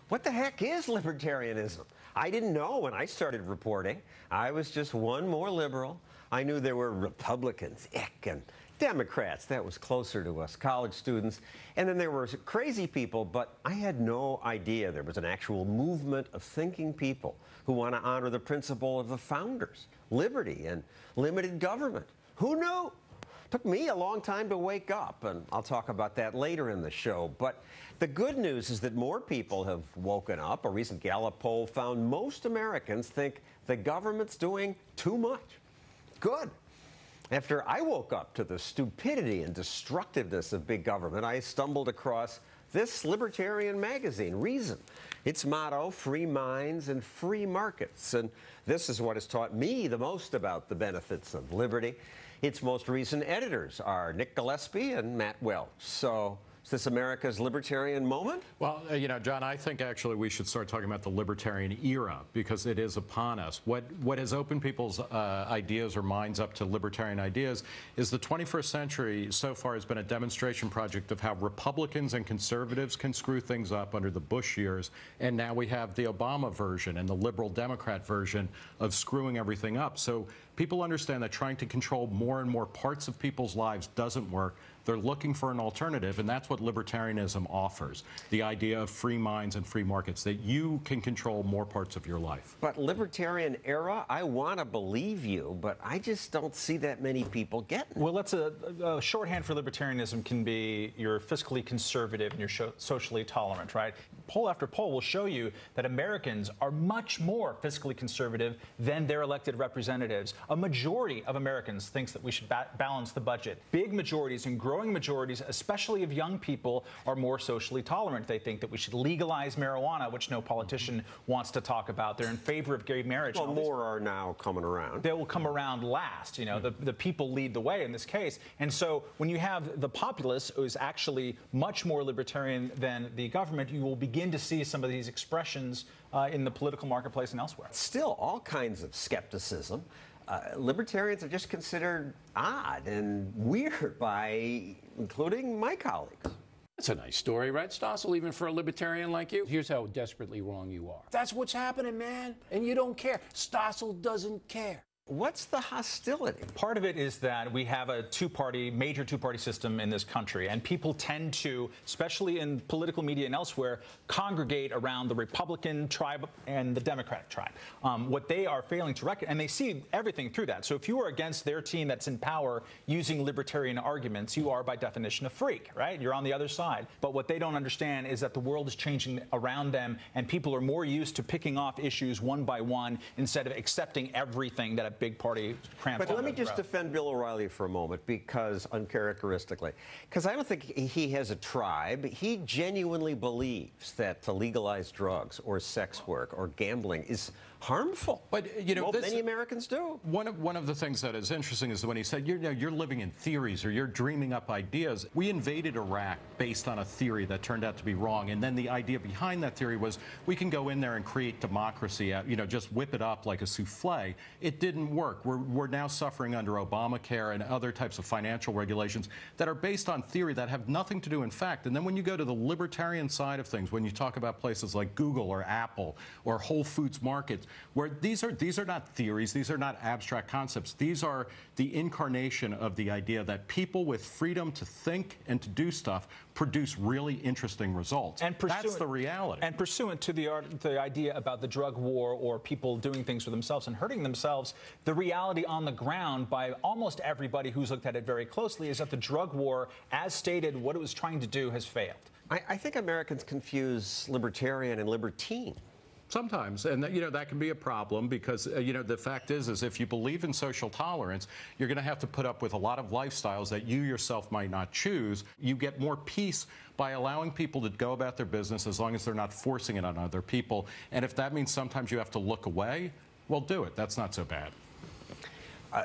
What the heck is libertarianism? I didn't know when I started reporting. I was just one more liberal. I knew there were Republicans, and Democrats. That was closer to us, college students. And then there were crazy people, but I had no idea there was an actual movement of thinking people who want to honor the principle of the founders, liberty and limited government. Who knew? Took me a long time to wake up, and I'll talk about that later in the show. But the good news is that more people have woken up. A recent Gallup poll found most Americans think the government's doing too much. Good. After I woke up to the stupidity and destructiveness of big government, I stumbled across this libertarian magazine, Reason. Its motto, free minds and free markets. And this is what has taught me the most about the benefits of liberty. Its most recent editors are Nick Gillespie and Matt Welch. So is this America's libertarian moment? Well, you know, John, I think actually we should start talking about the libertarian era because it is upon us. What has opened people's ideas or minds up to libertarian ideas is the 21st century so far has been a demonstration project of how Republicans and conservatives can screw things up under the Bush years, and now we have the Obama version and the liberal Democrat version of screwing everything up. So people understand that trying to control more and more parts of people's lives doesn't work. They're looking for an alternative, and that's what libertarianism offers, the idea of free minds and free markets, that you can control more parts of your life. But libertarian era, I want to believe you, but I just don't see that many people getting it. Well, that's a shorthand for libertarianism can be you're fiscally conservative and you're socially tolerant, right? Poll after poll will show you that Americans are much more fiscally conservative than their elected representatives. A majority of Americans thinks that we should balance the budget. Big majorities and growing majorities, especially of young people, are more socially tolerant. They think that we should legalize marijuana, which no politician wants to talk about. They're in favor of gay marriage. Well, more are now coming around. They will come around last. You know, the people lead the way in this case. And so when you have the populace who is actually much more libertarian than the government, you will begin to see some of these expressions in the political marketplace and elsewhere. Still, all kinds of skepticism. Libertarians are just considered odd and weird by including my colleagues. That's a nice story, right, Stossel, even for a libertarian like you? Here's how desperately wrong you are. That's what's happening, man, and you don't care. Stossel doesn't care. What's the hostility? Part of it is that we have a major two-party system in this country, and people tend to, especially in political media and elsewhere, congregate around the Republican tribe and the Democratic tribe. What they are failing to recognize, and they see everything through that. So if you are against their team that's in power using libertarian arguments, you are by definition a freak, right? You're on the other side. But what they don't understand is that the world is changing around them, and people are more used to picking off issues one by one instead of accepting everything that a big party cramps. But let me just defend Bill O'Reilly for a moment, because uncharacteristically, because I don't think he has a tribe. He genuinely believes that to legalize drugs or sex work or gambling is harmful. But you know, many Americans do. One of the things that is interesting is when he said you're living in theories or you're dreaming up ideas. We invaded Iraq based on a theory that turned out to be wrong, and then the idea behind that theory was we can go in there and create democracy, just whip it up like a souffle. It didn't work. We're now suffering under Obamacare and other types of financial regulations that are based on theory that have nothing to do in fact. And then when you go to the libertarian side of things, when you talk about places like Google or Apple or Whole Foods markets, where these are not theories, these are not abstract concepts. These are the incarnation of the idea that people with freedom to think and to do stuff produce really interesting results. And that's the reality. And pursuant to the idea about the drug war or people doing things for themselves and hurting themselves, the reality on the ground by almost everybody who's looked at it very closely is that the drug war, as stated, what it was trying to do has failed. I think Americans confuse libertarian and libertine. Sometimes, and that can be a problem because, the fact is if you believe in social tolerance, you're going to have to put up with a lot of lifestyles that you yourself might not choose. You get more peace by allowing people to go about their business as long as they're not forcing it on other people. And if that means sometimes you have to look away, well, do it. That's not so bad.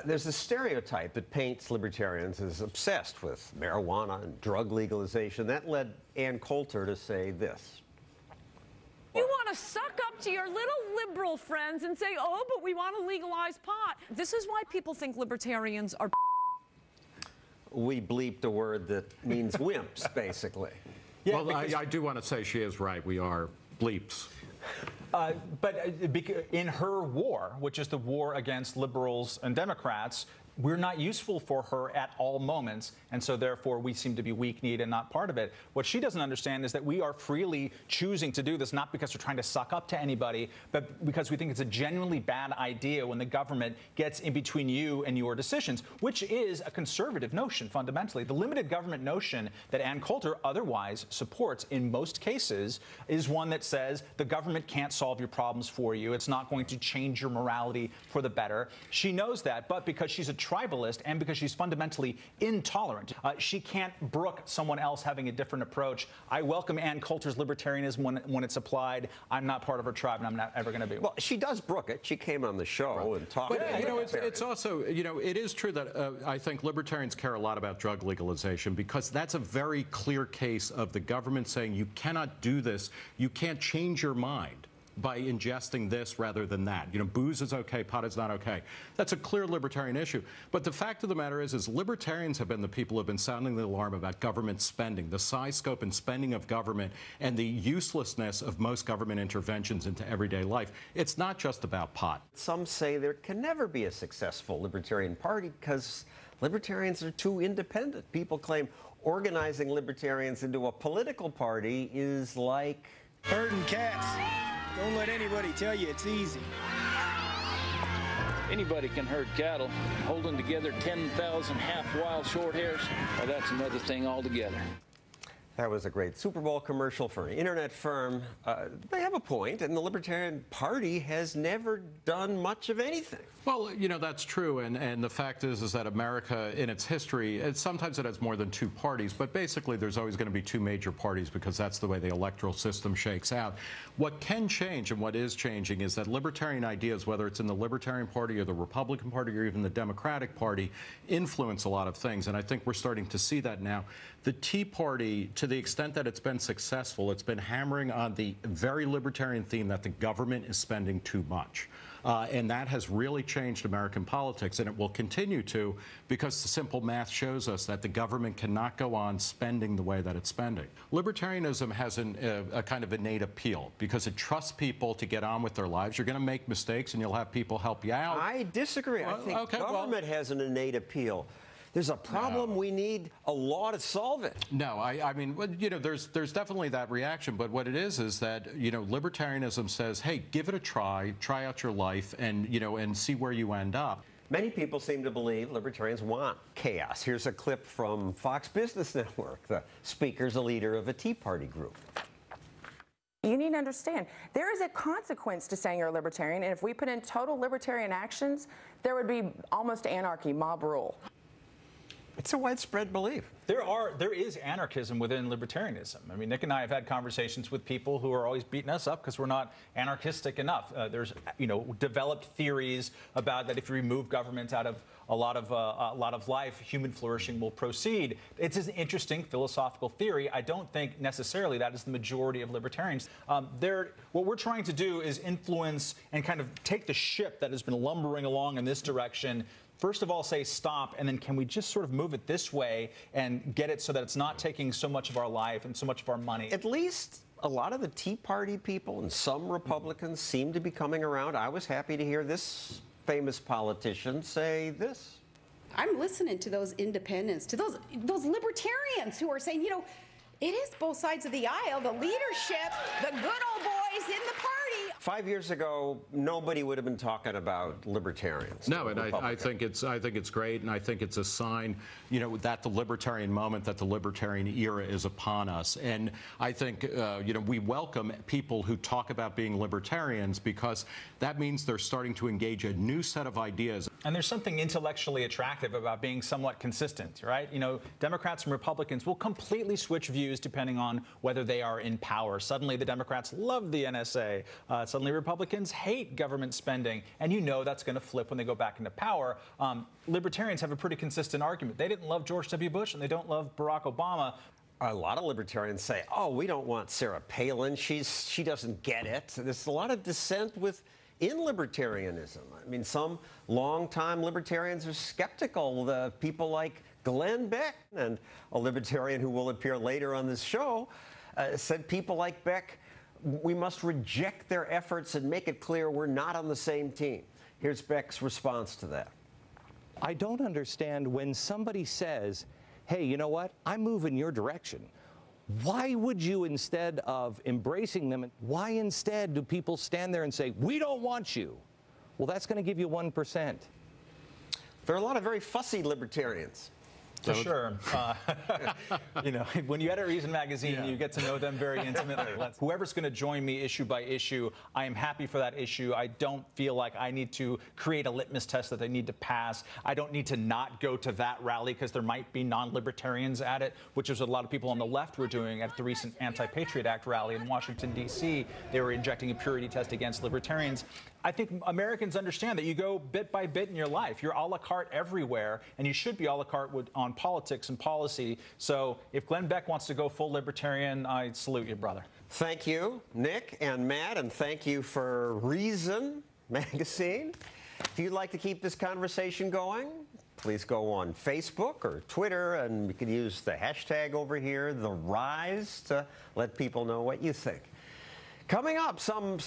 There's a stereotype that paints libertarians as obsessed with marijuana and drug legalization. That led Ann Coulter to say this. You want to suck up to your little liberal friends and say, oh, but we want to legalize pot. This is why people think libertarians are... We bleeped a word that means wimps, basically. Yeah, well, I do want to say she is right. We are bleeps. In her war, which is the war against liberals and Democrats, we're not useful for her at all moments, and so therefore we seem to be weak-kneed and not part of it. What she doesn't understand is that we are freely choosing to do this, not because we're trying to suck up to anybody, but because we think it's a genuinely bad idea when the government gets in between you and your decisions, which is a conservative notion, fundamentally. The limited government notion that Ann Coulter otherwise supports in most cases is one that says the government can't solve your problems for you. It's not going to change your morality for the better. She knows that, but because she's a tribalist and because she's fundamentally intolerant, she can't brook someone else having a different approach. I welcome Ann Coulter's libertarianism when it's applied. I'm not part of her tribe, and I'm not ever going to be. Well, she does brook it. She came on the show and talked. But, you know, it's also, you know, it is true that I think libertarians care a lot about drug legalization because that's a very clear case of the government saying you cannot do this. You can't change your mind by ingesting this rather than that. You know, booze is okay, pot is not okay. That's a clear libertarian issue. But the fact of the matter is libertarians have been the people who have been sounding the alarm about government spending, the size, scope, and spending of government, and the uselessness of most government interventions into everyday life. It's not just about pot. Some say there can never be a successful libertarian party because libertarians are too independent. People claim organizing libertarians into a political party is like herding cats. Don't let anybody tell you it's easy. Anybody can herd cattle. Holding together 10,000 half-wild short hairs, well, that's another thing altogether. That was a great Super Bowl commercial for an internet firm. They have a point, and the Libertarian Party has never done much of anything. Well, you know, that's true, and the fact is that America, in its history, sometimes it has more than two parties, but basically there's always going to be two major parties because that's the way the electoral system shakes out. What can change and what is changing is that libertarian ideas, whether it's in the Libertarian Party or the Republican Party or even the Democratic Party, influence a lot of things, and I think we're starting to see that now. The Tea Party, to the extent that it's been successful, it's been hammering on the very libertarian theme that the government is spending too much. And that has really changed American politics, and it will continue to because the simple math shows us that the government cannot go on spending the way that it's spending. Libertarianism has a kind of innate appeal because it trusts people to get on with their lives. You're going to make mistakes, and you'll have people help you out. I disagree. I think government has an innate appeal. There's a problem. We need a law to solve it. No, I mean, you know, there's definitely that reaction. But what it is that, you know, libertarianism says, hey, give it a try out your life, and, you know, and see where you end up. Many people seem to believe libertarians want chaos. Here's a clip from Fox Business Network. The speaker's a leader of a Tea Party group. You need to understand, there is a consequence to saying you're a libertarian, and if we put in total libertarian actions, there would be almost anarchy, mob rule. It's a widespread belief. There is anarchism within libertarianism. I mean, Nick and I have had conversations with people who are always beating us up because we're not anarchistic enough. There's, you know, developed theories about that if you remove government out of a lot of life, human flourishing will proceed. It's an interesting philosophical theory. I don't think necessarily that is the majority of libertarians. What we're trying to do is influence and kind of take the ship that has been lumbering along in this direction. First of all, say stop, and then can we just sort of move it this way and get it so that it's not taking so much of our life and so much of our money? At least a lot of the Tea Party people and some Republicans seem to be coming around. I was happy to hear this famous politician say this. I'm listening to those independents, to those libertarians who are saying, you know, it is both sides of the aisle, the leadership, the good old boys in the party. 5 years ago, nobody would have been talking about libertarians. No, and I think it's great, and I think it's a sign, you know, that the libertarian moment, that the libertarian era is upon us. And I think, you know, we welcome people who talk about being libertarians because that means they're starting to engage a new set of ideas. And there's something intellectually attractive about being somewhat consistent, right? You know, Democrats and Republicans will completely switch views depending on whether they are in power. Suddenly, the Democrats love the NSA. Suddenly, Republicans hate government spending. And you know that's going to flip when they go back into power. Libertarians have a pretty consistent argument. They didn't love George W. Bush, and they don't love Barack Obama. A lot of libertarians say, oh, we don't want Sarah Palin. She doesn't get it. There's a lot of dissent in libertarianism. I mean, some longtime libertarians are skeptical. The people like Glenn Beck, and a libertarian who will appear later on this show, said people like Beck we must reject their efforts and make it clear we're not on the same team. Here's Beck's response to that. I don't understand when somebody says, hey, you know what, I move in your direction. Why would you, instead of embracing them, why instead do people stand there and say, we don't want you? Well, that's going to give you 1%. There are a lot of very fussy libertarians. For sure. You know, when you edit Reason magazine, you get to know them very intimately. Whoever's going to join me issue by issue, I am happy for that issue. I don't feel like I need to create a litmus test that they need to pass. I don't need to not go to that rally because there might be non-libertarians at it, which is what a lot of people on the left were doing at the recent Anti-Patriot Act rally in Washington, D.C. They were injecting a purity test against libertarians. I think Americans understand that you go bit by bit in your life. You're a la carte everywhere, and you should be a la carte on politics and policy. So if Glenn Beck wants to go full libertarian, I salute you, brother. Thank you, Nick and Matt, and thank you for Reason magazine. If you'd like to keep this conversation going, please go on Facebook or Twitter, and you can use the hashtag over here, #TheRise, to let people know what you think. Coming up, some